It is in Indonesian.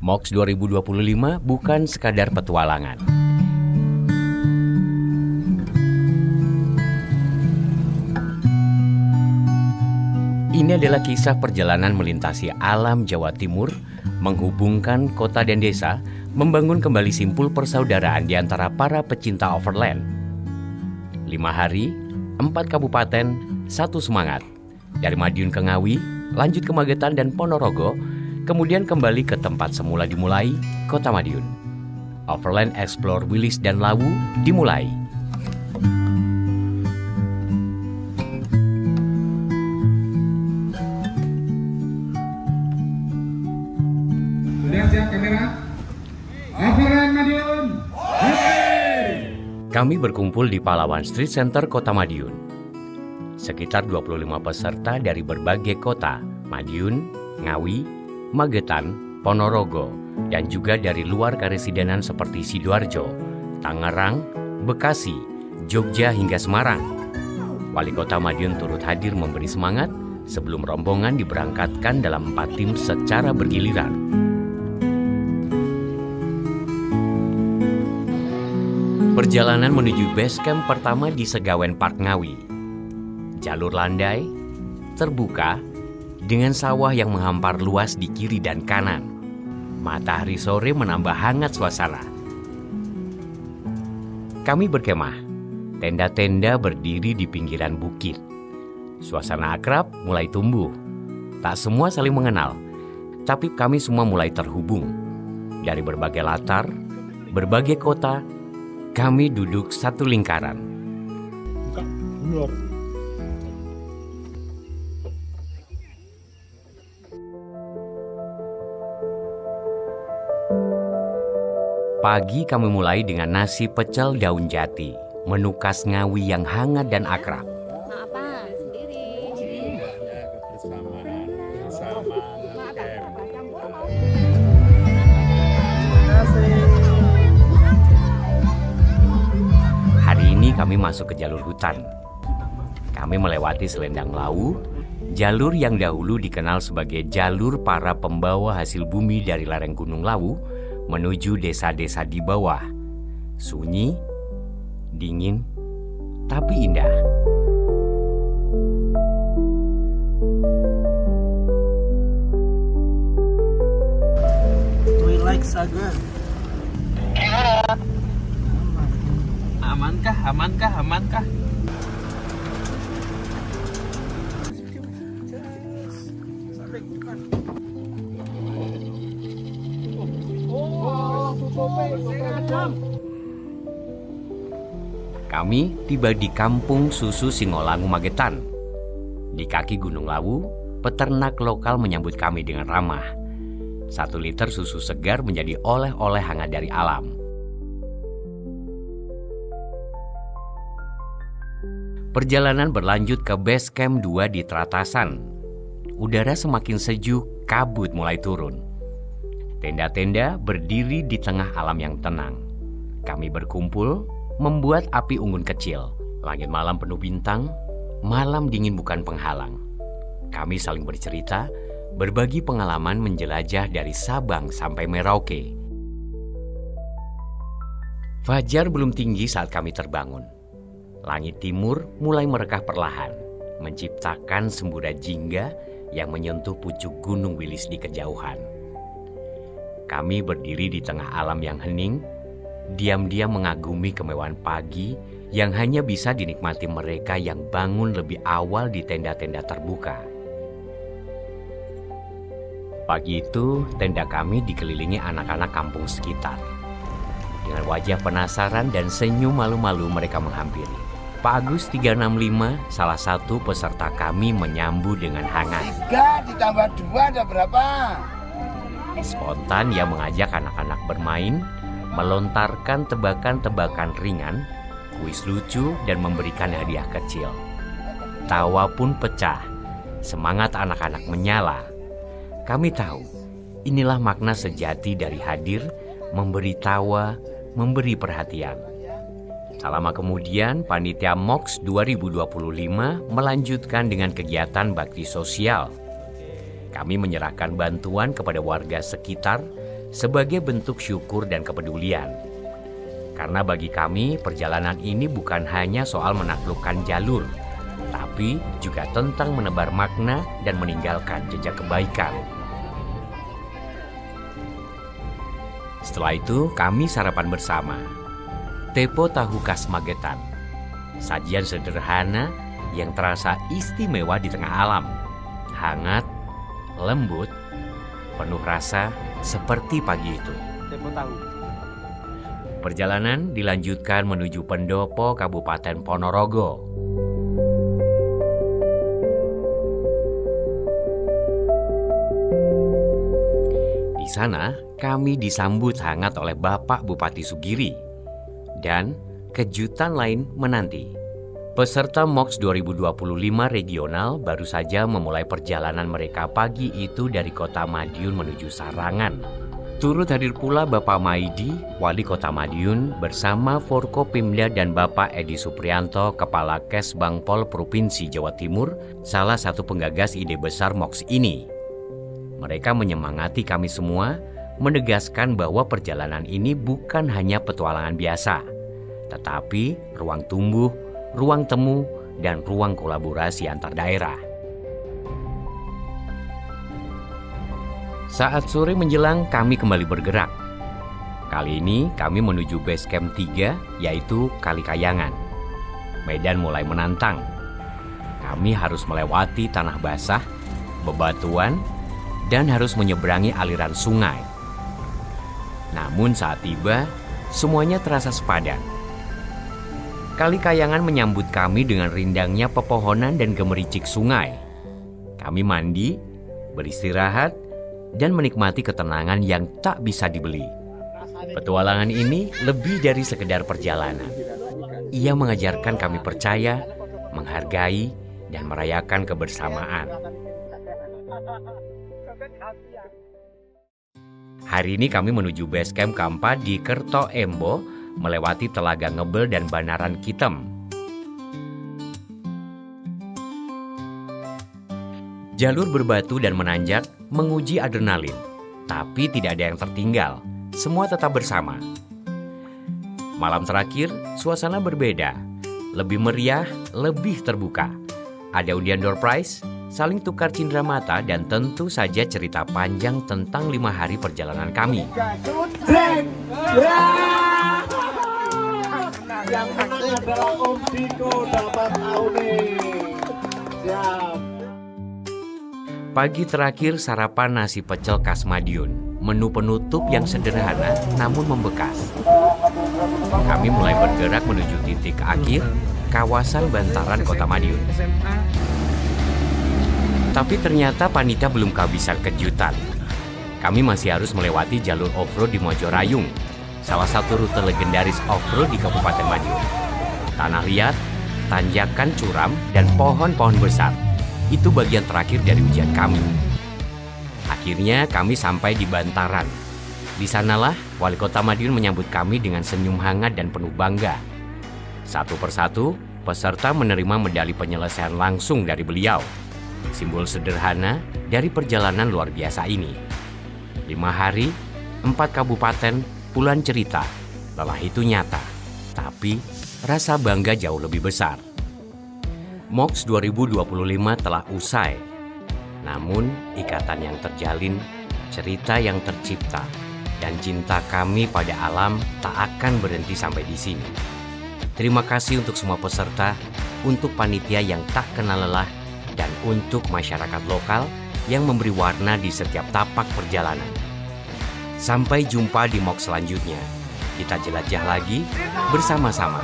MOX 2025 bukan sekadar petualangan. Ini adalah kisah perjalanan melintasi alam Jawa Timur, menghubungkan kota dan desa, membangun kembali simpul persaudaraan di antara para pecinta overland. 5 hari, 4 kabupaten, 1 semangat. Dari Madiun ke Ngawi, lanjut ke Magetan dan Ponorogo, kemudian kembali ke tempat semula dimulai, Kota Madiun. Overland Explore Wilis dan Lawu dimulai. Sudah siap kamera? Overland Madiun! Hey! Kami berkumpul di Pahlawan Street Center Kota Madiun. Sekitar 25 peserta dari berbagai kota, Madiun, Ngawi, Magetan, Ponorogo, dan juga dari luar karesidenan seperti Sidoarjo, Tangerang, Bekasi, Jogja hingga Semarang. Wali Kota Madiun turut hadir memberi semangat sebelum rombongan diberangkatkan dalam 4 tim secara bergiliran. Perjalanan menuju base camp pertama di Segawen Park Ngawi. Jalur landai, terbuka, dengan sawah yang menghampar luas di kiri dan kanan. Matahari sore menambah hangat suasana. Kami berkemah. Tenda-tenda berdiri di pinggiran bukit. Suasana akrab mulai tumbuh. Tak semua saling mengenal, tapi kami semua mulai terhubung. Dari berbagai latar, berbagai kota, kami duduk satu lingkaran. Pagi kami mulai dengan nasi pecel daun jati, menu khas Ngawi yang hangat dan akrab. Apa? Sendiri. Hari ini kami masuk ke jalur hutan. Kami melewati Selendang Lawu, jalur yang dahulu dikenal sebagai jalur para pembawa hasil bumi dari lereng Gunung Lawu menuju desa-desa di bawah. Sunyi, dingin, tapi indah. Twilight Saga. Amankah? Kami tiba di Kampung Susu Singolangu Magetan. Di kaki Gunung Lawu, peternak lokal menyambut kami dengan ramah. 1 liter susu segar menjadi oleh-oleh hangat dari alam. Perjalanan berlanjut ke base camp 2 di Tratasan. Udara semakin sejuk, kabut mulai turun. Tenda-tenda berdiri di tengah alam yang tenang. Kami berkumpul, membuat api unggun kecil. Langit malam penuh bintang, malam dingin bukan penghalang. Kami saling bercerita, berbagi pengalaman menjelajah dari Sabang sampai Merauke. Fajar belum tinggi saat kami terbangun. Langit timur mulai merekah perlahan, menciptakan semburat jingga yang menyentuh pucuk Gunung Wilis di kejauhan. Kami berdiri di tengah alam yang hening, diam-diam mengagumi kemewahan pagi yang hanya bisa dinikmati mereka yang bangun lebih awal di tenda-tenda terbuka. Pagi itu, tenda kami dikelilingi anak-anak kampung sekitar. Dengan wajah penasaran dan senyum malu-malu mereka menghampiri. Pak Agus 365, salah satu peserta kami, menyambut dengan hangat. 3 ditambah 2 ada berapa? Spontan ia mengajak anak-anak bermain, melontarkan tebakan-tebakan ringan, kuis lucu, dan memberikan hadiah kecil. Tawa pun pecah, semangat anak-anak menyala. Kami tahu, inilah makna sejati dari hadir, memberi tawa, memberi perhatian. Tak lama kemudian, panitia MOX 2025 melanjutkan dengan kegiatan bakti sosial. Kami menyerahkan bantuan kepada warga sekitar sebagai bentuk syukur dan kepedulian. Karena bagi kami, perjalanan ini bukan hanya soal menaklukkan jalur, tapi juga tentang menebar makna dan meninggalkan jejak kebaikan. Setelah itu, kami sarapan bersama. Tepo tahu khas Magetan. Sajian sederhana yang terasa istimewa di tengah alam. Hangat, lembut, penuh rasa seperti pagi itu. Tepo tahu. Perjalanan dilanjutkan menuju Pendopo, Kabupaten Ponorogo. Di sana, kami disambut hangat oleh Bapak Bupati Sugiri. Dan kejutan lain menanti. Peserta MOX 2025 regional baru saja memulai perjalanan mereka pagi itu dari kota Madiun menuju Sarangan. Turut hadir pula Bapak Maidi, Wali Kota Madiun, bersama Forkopimda dan Bapak Edi Suprianto, Kepala Kesbangpol Provinsi Jawa Timur, salah satu penggagas ide besar MOX ini. Mereka menyemangati kami semua, menegaskan bahwa perjalanan ini bukan hanya petualangan biasa, tetapi ruang tumbuh, ruang temu, dan ruang kolaborasi antar daerah. Saat sore menjelang, kami kembali bergerak. Kali ini kami menuju base camp 3, yaitu Kali Kayangan. Medan mulai menantang. Kami harus melewati tanah basah, bebatuan, dan harus menyeberangi aliran sungai. Namun saat tiba, semuanya terasa sepadan. Kali Kayangan menyambut kami dengan rindangnya pepohonan dan gemericik sungai. Kami mandi, beristirahat, dan menikmati ketenangan yang tak bisa dibeli. Petualangan ini lebih dari sekedar perjalanan. Ia mengajarkan kami percaya, menghargai, dan merayakan kebersamaan. Hari ini kami menuju base camp keempat di Kerto Embo, melewati Telaga Ngebel dan Banaran Kitem. Jalur berbatu dan menanjak menguji adrenalin, tapi tidak ada yang tertinggal. Semua tetap bersama. Malam terakhir, suasana berbeda. Lebih meriah, lebih terbuka. Ada undian door prize, saling tukar cindera mata, dan tentu saja cerita panjang tentang 5 hari perjalanan kami. Yang menang adalah Om Diko, dapat tahu nih. Siap. Pagi terakhir sarapan nasi pecel khas Madiun, menu penutup yang sederhana namun membekas. Kami mulai bergerak menuju titik akhir, kawasan bantaran Kota Madiun. Tapi ternyata panitia belum kehabisan kejutan. Kami masih harus melewati jalur off-road di Mojorayung, salah satu rute legendaris off-road di Kabupaten Madiun. Tanah liat, tanjakan curam, dan pohon-pohon besar. Itu bagian terakhir dari ujian kami. Akhirnya kami sampai di bantaran. Di sanalah Wali Kota Madiun menyambut kami dengan senyum hangat dan penuh bangga. Satu persatu, peserta menerima medali penyelesaian langsung dari beliau. Simbol sederhana dari perjalanan luar biasa ini. 5 hari, 4 kabupaten, puluhan cerita. Lelah itu nyata, tapi rasa bangga jauh lebih besar. MOX 2025 telah usai. Namun, ikatan yang terjalin, cerita yang tercipta, dan cinta kami pada alam tak akan berhenti sampai di sini. Terima kasih untuk semua peserta, untuk panitia yang tak kenal lelah, dan untuk masyarakat lokal yang memberi warna di setiap tapak perjalanan. Sampai jumpa di MOX selanjutnya. Kita jelajah lagi bersama-sama.